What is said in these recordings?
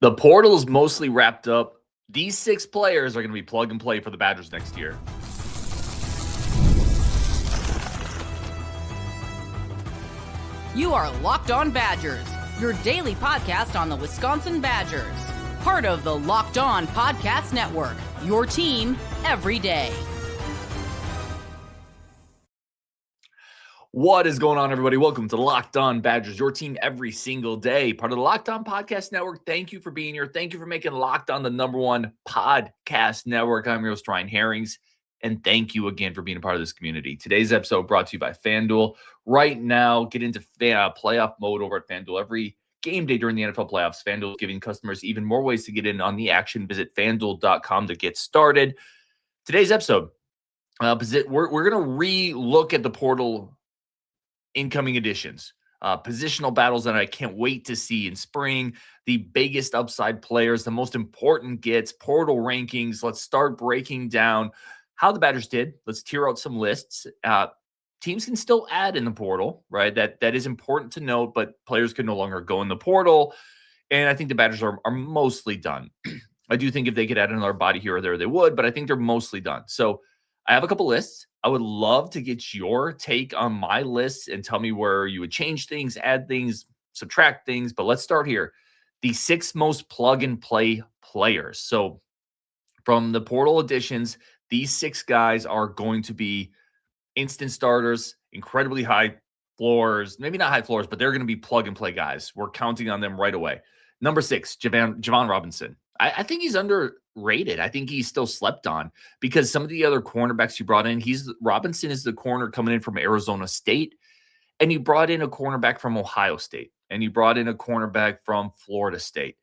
The portal is mostly wrapped up. These 6 players are going to be plug and play for the Badgers next year. You are Locked On Badgers, your daily podcast on the Wisconsin Badgers. Part of the Locked On Podcast Network, your team every day. What is going on, everybody? Welcome to Locked On Badgers, your team every single day. Part of the Locked On Podcast Network. Thank you for being here. Thank you for making Locked On the #1 podcast network. I'm your host, Ryan Harings, and thank you again for being a part of this community. Today's episode brought to you by FanDuel. Right now, get into playoff mode over at FanDuel. Every game day during the NFL playoffs, FanDuel is giving customers even more ways to get in on the action. Visit FanDuel.com to get started. Today's episode, we're going to re-look at the portal incoming additions, positional battles that I can't wait to see in spring, the biggest upside players, the most important gets, portal rankings. Let's start breaking down how the Badgers did. Let's tier out some lists. Teams can still add in the portal, right? That is important to note, but players can no longer go in the portal. And I think the Badgers are mostly done. I do think if they could add another body here or there, they would, but I think they're mostly done. So I have a couple lists. I would love to get your take on my lists and tell me where you would change things, add things, subtract things. But let's start here. The 6 most plug-and-play players. So from the portal additions, these 6 guys are going to be instant starters, incredibly high floors. Maybe not high floors, but they're going to be plug-and-play guys. We're counting on them right away. Number 6, Javon Robinson. I think he's underrated. I think he's still slept on because some of the other cornerbacks you brought in, Robinson is the corner coming in from Arizona State, and you brought in a cornerback from Ohio State, and you brought in a cornerback from Florida State.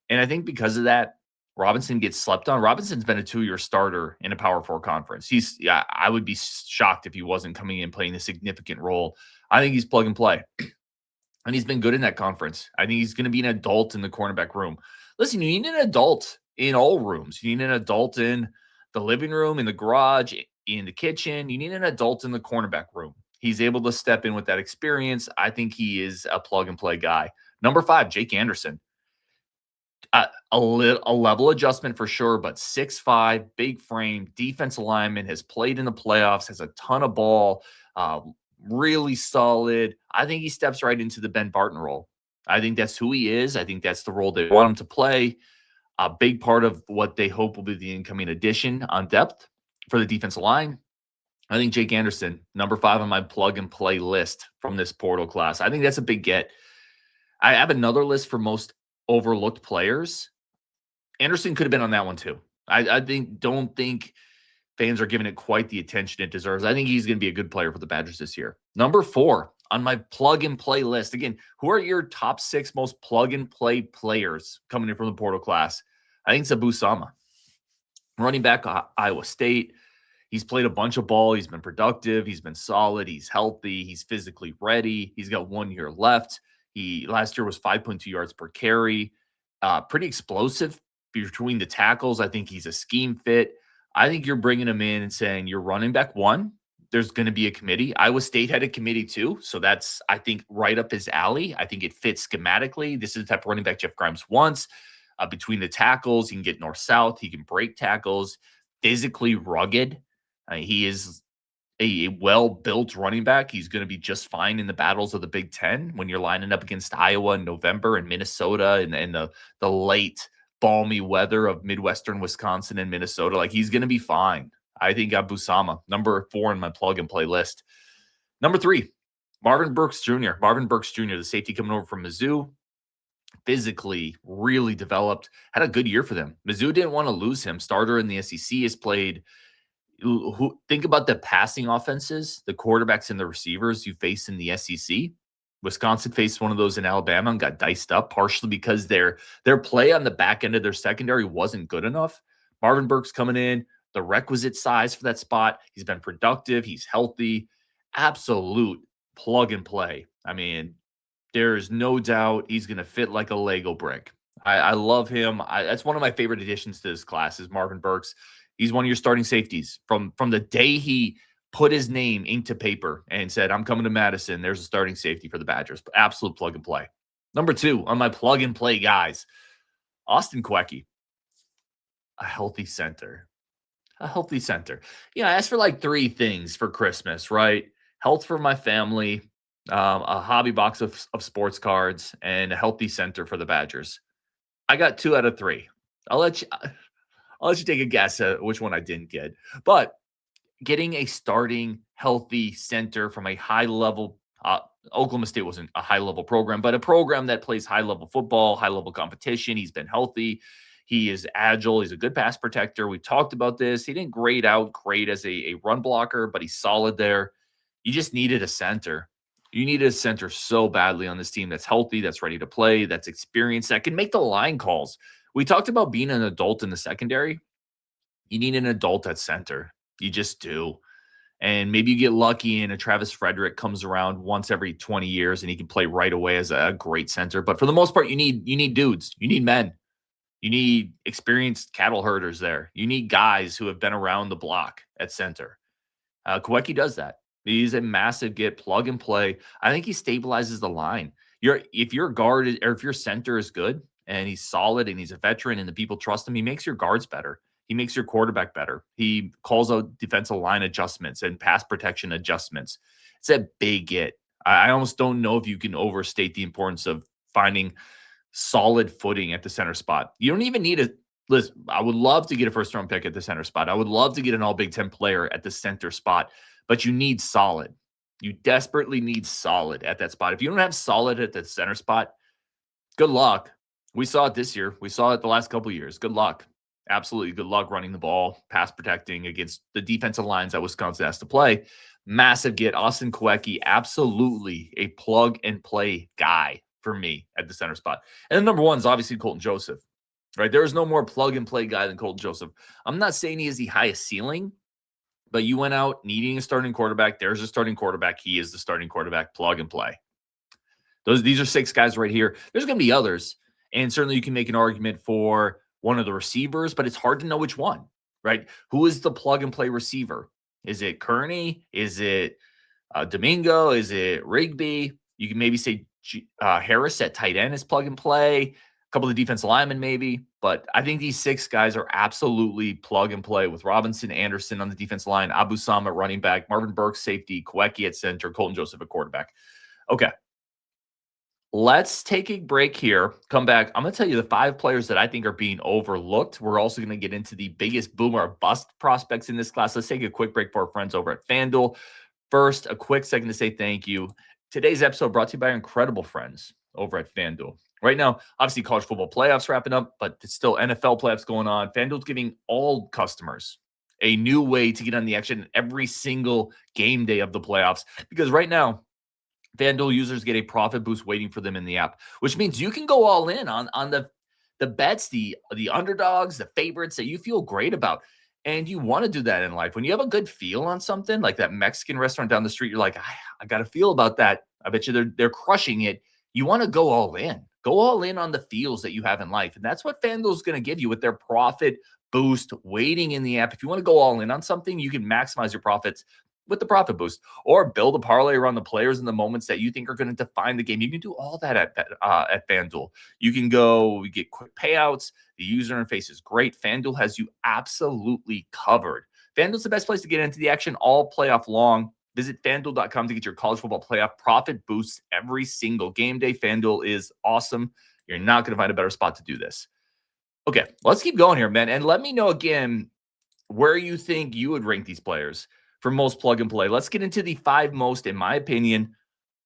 And I think because of that, Robinson gets slept on. Robinson's been a 2-year starter in a Power 4 conference. I would be shocked if he wasn't coming in playing a significant role. I think he's plug and play, and he's been good in that conference. I think he's going to be an adult in the cornerback room. Listen, you need an adult in all rooms. You need an adult in the living room, in the garage, in the kitchen. You need an adult in the cornerback room. He's able to step in with that experience. I think he is a plug-and-play guy. Number 5, Jake Anderson. A level adjustment for sure, but 6'5", big frame, defensive lineman, has played in the playoffs, has a ton of ball, really solid. I think he steps right into the Ben Barton role. I think that's who he is. I think that's the role they want him to play. A big part of what they hope will be the incoming addition on depth for the defensive line. I think Jake Anderson, number 5 on my plug-and-play list from this portal class. I think that's a big get. I have another list for most overlooked players. Anderson could have been on that one too. I don't think fans are giving it quite the attention it deserves. I think he's going to be a good player for the Badgers this year. Number 4 on my plug-and-play list. Again, who are your top 6 most plug-and-play players coming in from the portal class? I think it's Abu Sama. Running back, Iowa State. He's played a bunch of ball. He's been productive. He's been solid. He's healthy. He's physically ready. He's got 1 year left. Last year was 5.2 yards per carry. Pretty explosive between the tackles. I think he's a scheme fit. I think you're bringing him in and saying you're running back 1. There's going to be a committee. Iowa State had a committee too. So that's, I think, right up his alley. I think it fits schematically. This is the type of running back Jeff Grimes wants. Between the tackles, he can get north-south. He can break tackles. Physically rugged. He is a well-built running back. He's going to be just fine in the battles of the Big Ten when you're lining up against Iowa in November and Minnesota and the late balmy weather of Midwestern Wisconsin and Minnesota. Like, he's going to be fine. I think Abu Sama, number 4 in my plug-and-play list. Number 3, Marvin Burks Jr. Marvin Burks Jr., the safety coming over from Mizzou. Physically really developed. Had a good year for them. Mizzou didn't want to lose him. Starter in the SEC, has played. Think about the passing offenses, the quarterbacks and the receivers you face in the SEC. Wisconsin faced one of those in Alabama and got diced up, partially because their play on the back end of their secondary wasn't good enough. Marvin Burks coming in, the requisite size for that spot. He's been productive. He's healthy. Absolute plug and play. I mean, there is no doubt he's going to fit like a Lego brick. I love him. That's one of my favorite additions to this class is Marvin Burks. He's one of your starting safeties. From the day he put his name into paper and said, I'm coming to Madison, there's a starting safety for the Badgers. Absolute plug and play. Number 2 on my plug and play guys. Austin Kawecki, a healthy center. A healthy center. I asked for like 3 things for Christmas, right? Health for my family, a hobby box of sports cards, and a healthy center for the Badgers. I got 2 out of 3. I'll let you take a guess at which one I didn't get. But getting a starting healthy center from a high level Oklahoma State wasn't a high level program, but a program that plays high level football, high level competition. He's been healthy. He is agile. He's a good pass protector. We talked about this. He didn't grade out great as a run blocker, but he's solid there. You just needed a center. You needed a center so badly on this team that's healthy, that's ready to play, that's experienced, that can make the line calls. We talked about being an adult in the secondary. You need an adult at center. You just do. And maybe you get lucky and a Travis Frederick comes around once every 20 years and he can play right away as a great center. But for the most part, you need dudes. You need men. You need experienced cattle herders there. You need guys who have been around the block at center. Kawecki does that. He's a massive get, plug and play. I think he stabilizes the line. If your guard or if your center is good and he's solid and he's a veteran and the people trust him, he makes your guards better. He makes your quarterback better. He calls out defensive line adjustments and pass protection adjustments. It's a big get. I almost don't know if you can overstate the importance of finding solid footing at the center spot. You don't even need listen, I would love to get a first-round pick at the center spot. I would love to get an all-Big Ten player at the center spot, but you need solid. You desperately need solid at that spot. If you don't have solid at the center spot, good luck. We saw it this year. We saw it the last couple of years. Good luck. Absolutely good luck running the ball, pass protecting against the defensive lines that Wisconsin has to play. Massive get. Austin Kawecki, absolutely a plug-and-play guy for me at the center spot. And then number 1 is obviously Colton Joseph, right? There is no more plug-and-play guy than Colton Joseph. I'm not saying he is the highest ceiling, but you went out needing a starting quarterback. There's a starting quarterback. He is the starting quarterback, plug and play. These are 6 guys right here. There's going to be others, and certainly you can make an argument for one of the receivers, but it's hard to know which one, right? Who is the plug-and-play receiver? Is it Kearney? Is it Domingo? Is it Rigby? You can maybe say Harris at tight end is plug-and-play. A couple of defensive linemen maybe, but I think these 6 guys are absolutely plug-and-play with Robinson, Anderson on the defensive line, Abu Sam at running back, Marvin Burks safety, Kawecki at center, Colton Joseph at quarterback. Okay. Let's take a break here. Come back. I'm going to tell you the 5 players that I think are being overlooked. We're also going to get into the biggest boom or bust prospects in this class. Let's take a quick break for our friends over at FanDuel. First, a quick second to say thank you. Today's episode brought to you by our incredible friends over at FanDuel. Right now, obviously, college football playoffs wrapping up, but it's still NFL playoffs going on. FanDuel's giving all customers a new way to get on the action every single game day of the playoffs. Because right now, FanDuel users get a profit boost waiting for them in the app, which means you can go all in on the bets, the underdogs, the favorites that you feel great about. And you want to do that in life. When you have a good feel on something like that Mexican restaurant down the street, you're like, I got a feel about that. I bet you they're crushing it. You want to go all in. Go all in on the feels that you have in life. And that's what FanDuel is going to give you with their profit boost waiting in the app. If you want to go all in on something, you can maximize your profits with the profit boost or build a parlay around the players and the moments that you think are going to define the game. You can do all that at FanDuel. You can get quick payouts. The user interface is great. FanDuel has you absolutely covered. FanDuel's the best place to get into the action all playoff long. Visit FanDuel.com to get your college football playoff profit boosts every single game day. FanDuel is awesome. You're not going to find a better spot to do this. Okay, let's keep going here, man. And let me know again where you think you would rank these players for most plug and play. Let's get into the 5 most, in my opinion,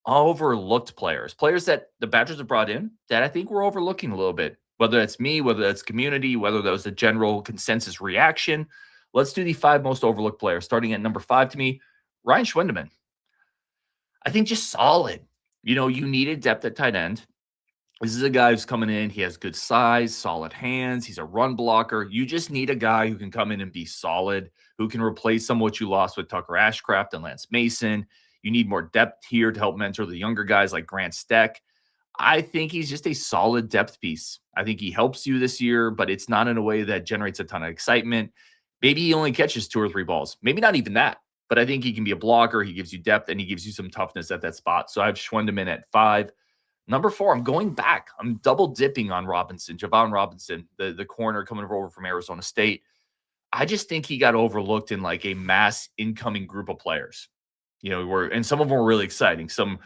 overlooked players that the Badgers have brought in that I think we're overlooking a little bit, whether it's me, whether it's community, whether that was a general consensus reaction. Let's do the 5 most overlooked players. Starting at number 5 to me, Ryan Schwindeman. I think just solid. You needed depth at tight end. This is a guy who's coming in. He has good size, solid hands. He's a run blocker. You just need a guy who can come in and be solid, who can replace some of what you lost with Tucker Ashcraft and Lance Mason. You need more depth here to help mentor the younger guys like Grant Steck. I think he's just a solid depth piece. I think he helps you this year, but it's not in a way that generates a ton of excitement. Maybe he only catches 2 or 3 balls. Maybe not even that. But I think he can be a blocker. He gives you depth, and he gives you some toughness at that spot. So I have Schwindeman at 5. Number 4, I'm going back. I'm double dipping on Robinson, Javon Robinson, the corner coming over from Arizona State. I just think he got overlooked in like a mass incoming group of players. And some of them were really exciting. Some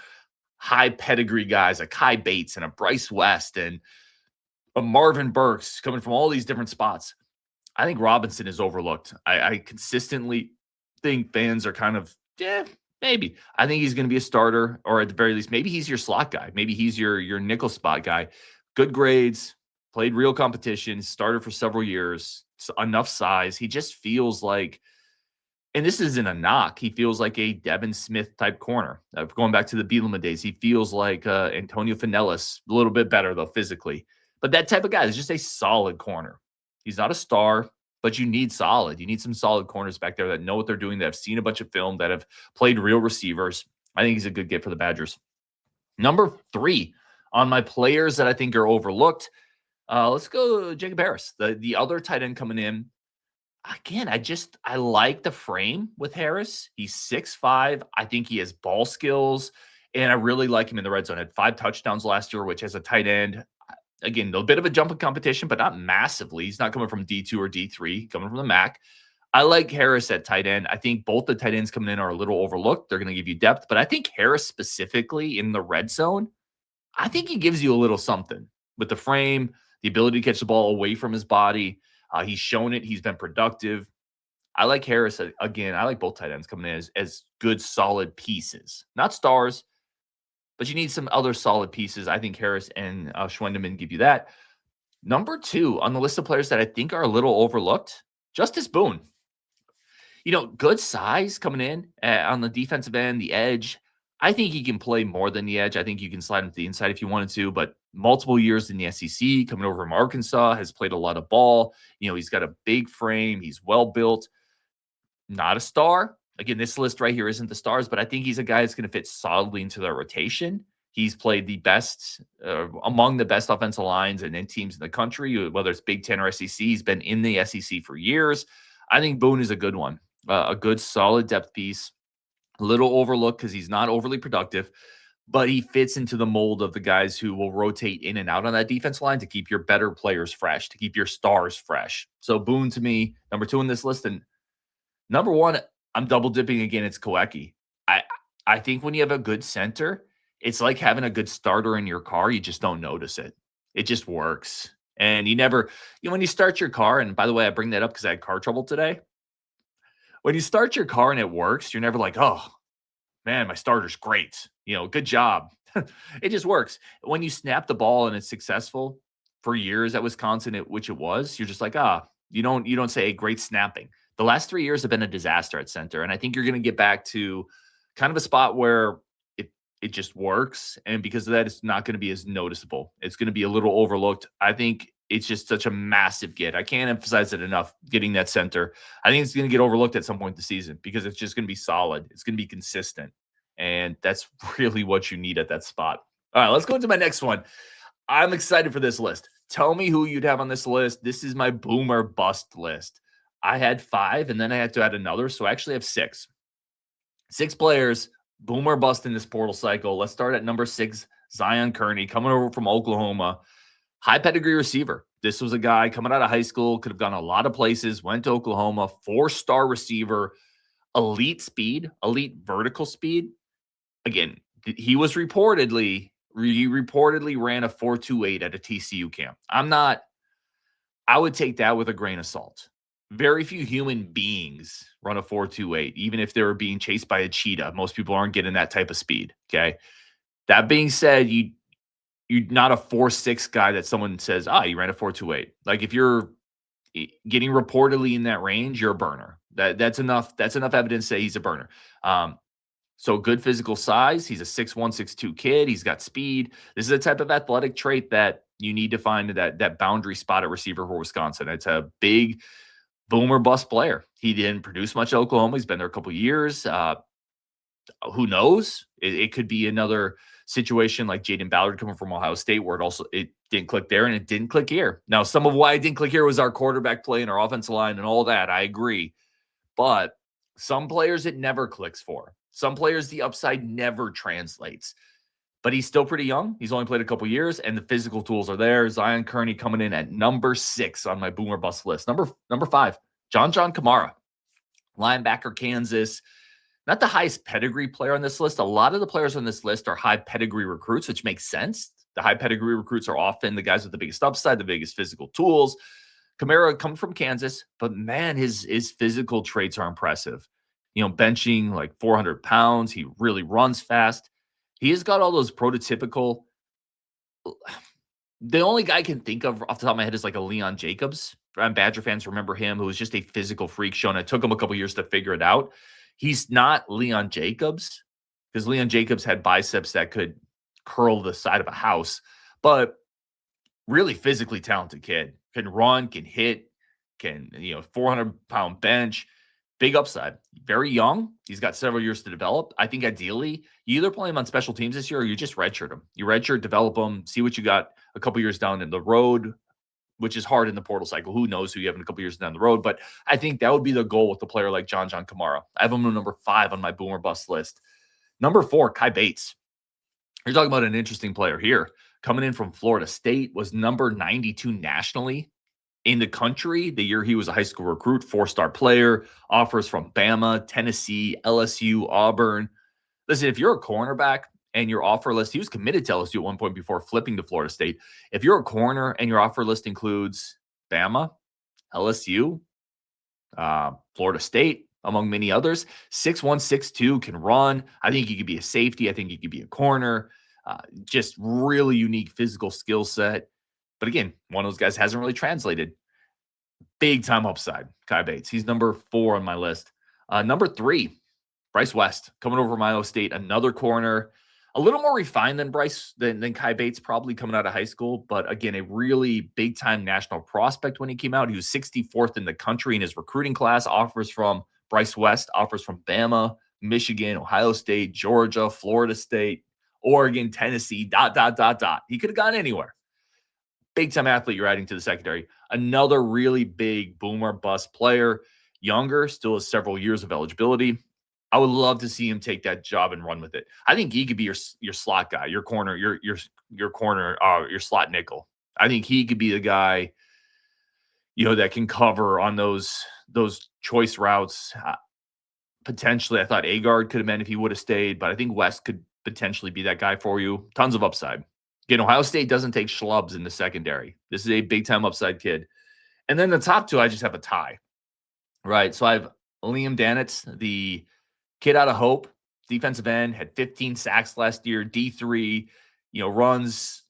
high pedigree guys like Kai Bates and a Bryce West and a Marvin Burks coming from all these different spots. I think Robinson is overlooked. I consistently think fans are kind of, maybe. I think he's going to be a starter, or at the very least, maybe he's your slot guy. Maybe he's your nickel spot guy. Good grades, played real competition, started for several years, enough size. He just feels like, and this isn't a knock, he feels like a Devin Smith type corner. Going back to the Bielema days, he feels like Antonio Finellis, a little bit better though physically. But that type of guy is just a solid corner. He's not a star, but you need solid. You need some solid corners back there that know what they're doing, that have seen a bunch of film, that have played real receivers. I think he's a good get for the Badgers. Number 3 on my players that I think are overlooked. Let's go Jacob Harris, the other tight end coming in. Again, I like the frame with Harris. He's 6'5". I think he has ball skills, and I really like him in the red zone. Had 5 touchdowns last year, which as a tight end, again, a little bit of a jump in competition, but not massively. He's not coming from D2 or D3, coming from the MAC. I like Harris at tight end. I think both the tight ends coming in are a little overlooked. They're going to give you depth, but I think Harris specifically in the red zone, I think he gives you a little something with the frame, the ability to catch the ball away from his body. He's shown it. He's been productive. I like Harris. Again, I like both tight ends coming in as good, solid pieces. Not stars, but you need some other solid pieces. I think Harris and Schwendeman give you that. Number 2 on the list of players that I think are a little overlooked, Justice Boone. Good size coming in on the defensive end, the edge. I think he can play more than the edge. I think you can slide him to the inside if you wanted to, but multiple years in the SEC, coming over from Arkansas, has played a lot of ball. He's got a big frame. He's well built. Not a star. Again, this list right here isn't the stars, but I think he's a guy that's going to fit solidly into their rotation. He's played the best, among the best offensive lines and teams in the country, whether it's Big Ten or SEC. He's been in the SEC for years. I think Boone is a good one, a good solid depth piece. A little overlooked because he's not overly productive, but he fits into the mold of the guys who will rotate in and out on that defense line to keep your better players fresh, to keep your stars fresh. So Boone to me, number 2 in this list. And number 1, I'm double dipping again. It's Kawecki. I think when you have a good center, it's like having a good starter in your car. You just don't notice it. It just works. And you never, when you start your car, and by the way, I bring that up because I had car trouble today. When you start your car and it works, you're never like, oh, man, my starter's great. Good job. It just works. When you snap the ball and it's successful for years at Wisconsin, which it was, you're just like, you don't say great snapping. The last 3 years have been a disaster at center. And I think you're going to get back to kind of a spot where it just works. And because of that, it's not going to be as noticeable. It's going to be a little overlooked. I think it's just such a massive get. I can't emphasize it enough, getting that center. I think it's going to get overlooked at some point this season because it's just going to be solid. It's going to be consistent. And that's really what you need at that spot. All right, let's go into my next one. I'm excited for this list. Tell me who you'd have on this list. This is my boomer bust list. I had 5, and then I had to add another, so I actually have 6. 6 players, boomer bust in this portal cycle. Let's start at number 6, Zion Kearney, coming over from Oklahoma. High pedigree receiver. This was a guy coming out of high school, could have gone a lot of places, went to Oklahoma, 4-star receiver, elite speed, elite vertical speed. Again, he reportedly ran a 4.28 at a TCU camp. I would take that with a grain of salt. Very few human beings run a 4.28, even if they were being chased by a cheetah. Most people aren't getting that type of speed. Okay. That being said, you're not a 4.6 guy that someone says, you ran a 4.28. Like if you're getting reportedly in that range, you're a burner. That's enough evidence to say he's a burner. So good physical size. He's a 6'1", 6'2" kid. He's got speed. This is a type of athletic trait that you need to find that boundary spot at receiver for Wisconsin. It's a big boomer bust player. He didn't produce much at Oklahoma. He's been there a couple of years. Who knows? It could be another situation like Jaden Ballard coming from Ohio State where it didn't click there and it didn't click here. Now, some of why it didn't click here was our quarterback play and our offensive line and all that. I agree. But some players it never clicks for. Some players the upside never translates. but he's still pretty young. He's only played a couple years, and the physical tools are there. Zion Kearney coming in at number 6 on my boomer bust list. Number 5, John Kamara, linebacker, Kansas. Not the highest pedigree player on this list. A lot of the players on this list are high pedigree recruits, which makes sense. The high pedigree recruits are often the guys with the biggest upside, the biggest physical tools. Kamara comes from Kansas, but man, his physical traits are impressive. Benching like 400 pounds. He really runs fast. He has got all those prototypical. The only guy I can think of off the top of my head is like a Leon Jacobs. Badger fans remember him, who was just a physical freak show, and it took him a couple years to figure it out. He's not Leon Jacobs, because Leon Jacobs had biceps that could curl the side of a house, but really physically talented kid. Can run, can hit, can, 400-pound bench, big upside. Very young. He's got several years to develop. I think ideally, you either play him on special teams this year or you just redshirt him. You redshirt, develop him, see what you got a couple years down in the road, which is hard in the portal cycle. Who knows who you have in a couple years down the road, but I think that would be the goal with a player like John Kamara. I have him at number 5 on my boomer bust list. Number 4, Kai Bates. You're talking about an interesting player here. Coming in from Florida State, was number 92 nationally in the country the year he was a high school recruit, 4-star player, offers from Bama, Tennessee, LSU, Auburn. Listen, if you're a cornerback and your offer list, he was committed to LSU at one point before flipping to Florida State. If you're a corner and your offer list includes Bama, LSU, Florida State, among many others, 6'1", 6'2", can run. I think he could be a safety. I think he could be a corner. Just really unique physical skill set. But again, one of those guys hasn't really translated. Big time upside, Kai Bates. He's number 4 on my list. Number 3, Bryce West, coming over from Iowa State, another corner. A little more refined than than Kai Bates, probably coming out of high school. But again, a really big time national prospect when he came out. He was 64th in the country in his recruiting class. Offers from Bryce West, offers from Bama, Michigan, Ohio State, Georgia, Florida State, Oregon, Tennessee, ... He could have gone anywhere. Big time athlete you're adding to the secondary. Another really big boomer bust player. Younger, still has several years of eligibility. I would love to see him take that job and run with it. I think he could be your slot guy, your corner, your corner, your slot nickel. I think he could be the guy, that can cover on those choice routes. Potentially, I thought Agard could have been if he would have stayed, but I think West could potentially be that guy for you. Tons of upside. Again, Ohio State doesn't take schlubs in the secondary. This is a big-time upside kid. And then the top 2, I just have a tie, right? So I have Liam Danitz, the kid out of Hope, defensive end, had 15 sacks last year, D3, runs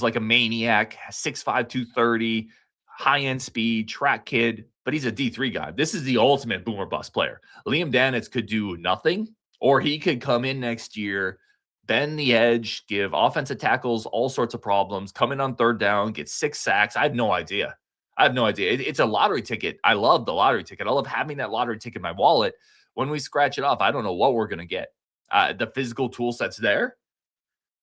like a maniac, 6'5", 230, high-end speed, track kid, but he's a D3 guy. This is the ultimate boomer bust player. Liam Danitz could do nothing, or he could come in next year, bend the edge, give offensive tackles all sorts of problems, come in on 3rd down, get 6 sacks. I have no idea. It's a lottery ticket. I love the lottery ticket. I love having that lottery ticket in my wallet. When we scratch it off, I don't know what we're going to get. The physical tool set's there.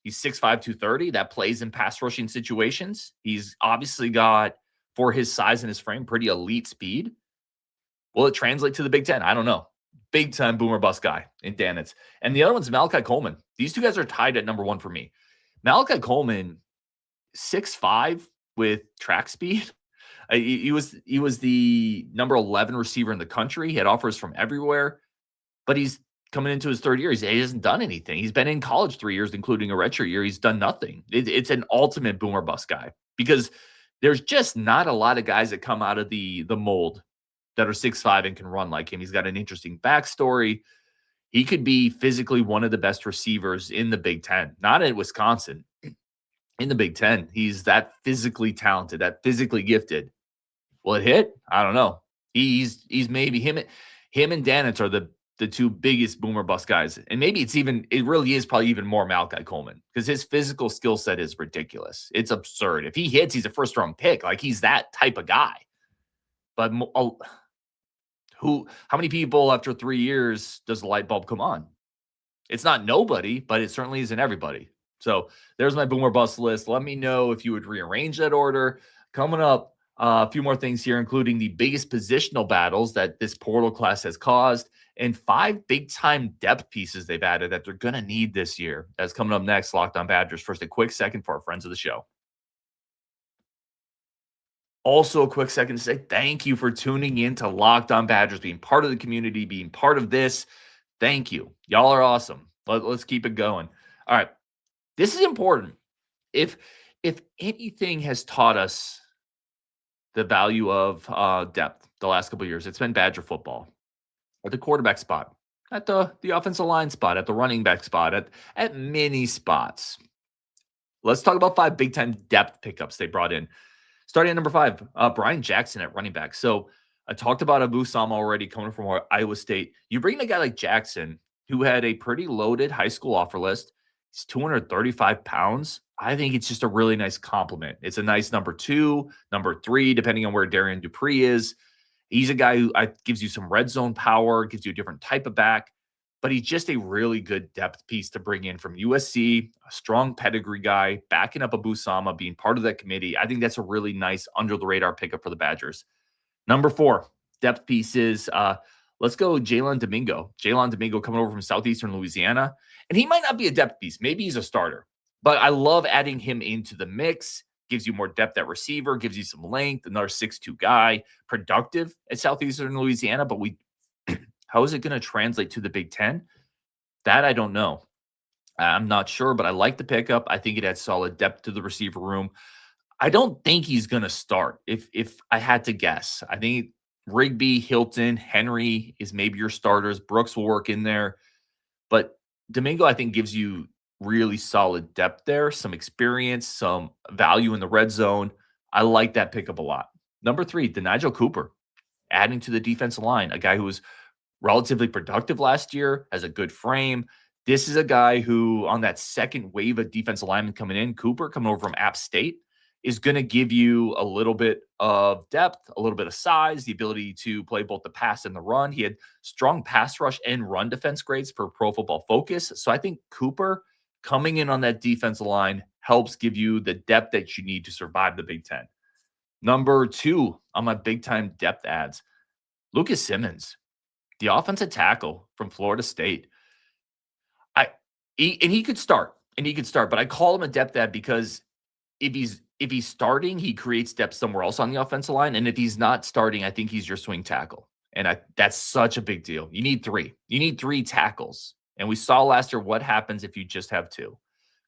He's 6'5", 230. That plays in pass rushing situations. He's obviously got, for his size and his frame, pretty elite speed. Will it translate to the Big Ten? I don't know. Big time boomer bust guy in Danitz. And the other one's Malachi Coleman. These 2 guys are tied at number 1 for me. Malachi Coleman, 6'5", with track speed. He was the number 11 receiver in the country. He had offers from everywhere, but he's coming into his 3rd year. He hasn't done anything. He's been in college 3 years, including a redshirt year. He's done nothing. It's an ultimate boomer bust guy, because there's just not a lot of guys that come out of the mold that are 6'5" and can run like him. He's got an interesting backstory. He could be physically one of the best receivers in the Big Ten, not in Wisconsin, in the Big Ten. He's that physically talented, that physically gifted. Will it hit? I don't know. He's maybe him and Danitz are the 2 biggest boomer bust guys. And maybe it really is probably even more Malachi Coleman, because his physical skill set is ridiculous. It's absurd. If he hits, he's a 1st-round pick. Like, he's that type of guy. But how many people after 3 years does the light bulb come on? It's not nobody, but it certainly isn't everybody. So there's my boomer bust list. Let me know if you would rearrange that order. Coming up, a few more things here, including the biggest positional battles that this portal class has caused, and 5 big-time depth pieces they've added that they're going to need this year. That's coming up next, Locked On Badgers. First, a quick second for our friends of the show. Also, a quick second to say thank you for tuning in to Locked On Badgers, being part of the community, being part of this. Thank you. Y'all are awesome. Let's keep it going. All right. This is important. If anything has taught us the value of depth the last couple of years, it's been Badger football. At the quarterback spot, at the offensive line spot, at the running back spot, at many spots. Let's talk about 5 big-time depth pickups they brought in. Starting at number 5, Brian Jackson at running back. So I talked about Abu Sama already coming from Iowa State. You bring a guy like Jackson, who had a pretty loaded high school offer list. He's 235 pounds. I think it's just a really nice compliment. It's a nice number 2, number 3, depending on where Darian Dupree is. He's a guy who gives you some red zone power, gives you a different type of back, but he's just a really good depth piece to bring in from USC, a strong pedigree guy, backing up Abu Sama, being part of that committee. I think that's a really nice under-the-radar pickup for the Badgers. Number 4, depth pieces. Let's go Jalen Domingo. Jalen Domingo coming over from Southeastern Louisiana, and he might not be a depth piece. Maybe he's a starter, but I love adding him into the mix. Gives you more depth at receiver, gives you some length, another 6'2" guy, productive at Southeastern Louisiana, but how is it going to translate to the Big Ten? That I don't know. I'm not sure, but I like the pickup. I think it adds solid depth to the receiver room. I don't think he's going to start, if I had to guess. I think Rigby, Hilton, Henry is maybe your starters. Brooks will work in there. But Domingo, I think, gives you really solid depth there, some experience, some value in the red zone. I like that pickup a lot. Number 3, Denigel Cooper, adding to the defensive line, a guy who was relatively productive last year, has a good frame. This is a guy who, on that second wave of defensive linemen coming in, Cooper coming over from App State, is going to give you a little bit of depth, a little bit of size, the ability to play both the pass and the run. He had strong pass rush and run defense grades for Pro Football Focus. So I think Cooper coming in on that defensive line helps give you the depth that you need to survive the Big Ten. Number 2 on my big-time depth adds, Lucas Simmons, the offensive tackle from Florida State. He could start, but I call him a depth add because if he's starting, he creates depth somewhere else on the offensive line, and if he's not starting, I think he's your swing tackle, and that's such a big deal. You need 3. You need 3 tackles. And we saw last year what happens if you just have 2,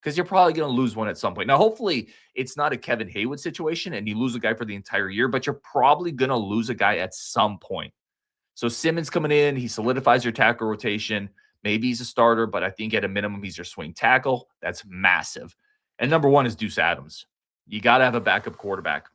because you're probably going to lose one at some point. Now, hopefully, it's not a Kevin Haywood situation and you lose a guy for the entire year, but you're probably going to lose a guy at some point. So Simmons coming in, he solidifies your tackle rotation. Maybe he's a starter, but I think at a minimum, he's your swing tackle. That's massive. And number 1 is Deuce Adams. You got to have a backup quarterback.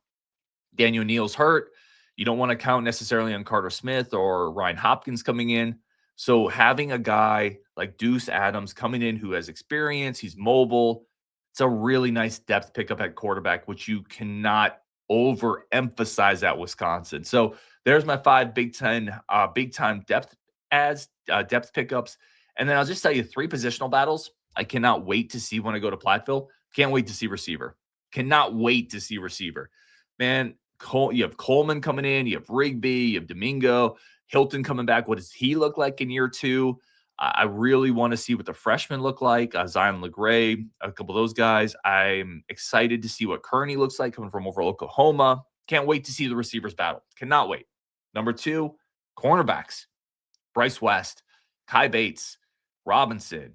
Daniel Neal's hurt. You don't want to count necessarily on Carter Smith or Ryan Hopkins coming in. So having a guy like Deuce Adams coming in who has experience, he's mobile, it's a really nice depth pickup at quarterback, which you cannot overemphasize at Wisconsin. So there's my 5 big-time depth adds, depth pickups. And then I'll just tell you 3 positional battles I cannot wait to see when I go to Platteville. Can't wait to see receiver. Cannot wait to see receiver. Man, you have Coleman coming in, you have Rigby, you have Domingo, Hilton coming back. What does he look like in year 2? I really want to see what the freshmen look like. Zion LeGray, a couple of those guys. I'm excited to see what Kearney looks like coming from over Oklahoma. Can't wait to see the receivers battle. Cannot wait. Number 2, cornerbacks. Bryce West, Kai Bates, Robinson.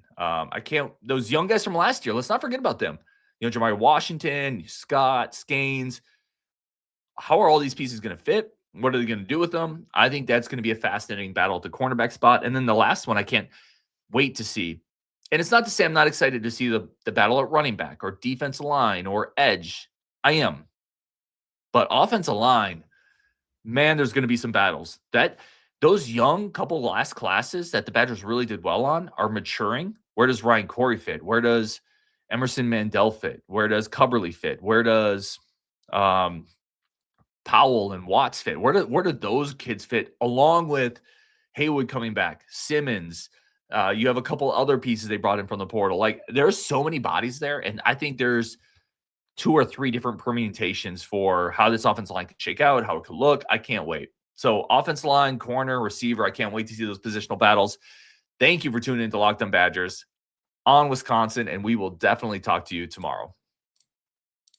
Those young guys from last year, let's not forget about them. Jamari Washington, Scott, Skanes. How are all these pieces going to fit? What are they going to do with them? I think that's going to be a fascinating battle at the cornerback spot. And then the last one I can't wait to see. And it's not to say I'm not excited to see the battle at running back or defensive line or edge. I am. But offensive line, man, there's going to be some battles. Those young couple last classes that the Badgers really did well on are maturing. Where does Ryan Corey fit? Where does Emerson Mandel fit? Where does Cubberly fit? Where does Powell and Watts fit? Where do those kids fit? Along with Haywood coming back, Simmons. You have a couple other pieces they brought in from the portal. Like, there's so many bodies there, and I think there's 2 or 3 different permutations for how this offensive line could shake out, how it could look. I can't wait. So offensive line, corner, receiver, I can't wait to see those positional battles. Thank you for tuning in to Locked On Badgers on Wisconsin, and we will definitely talk to you tomorrow.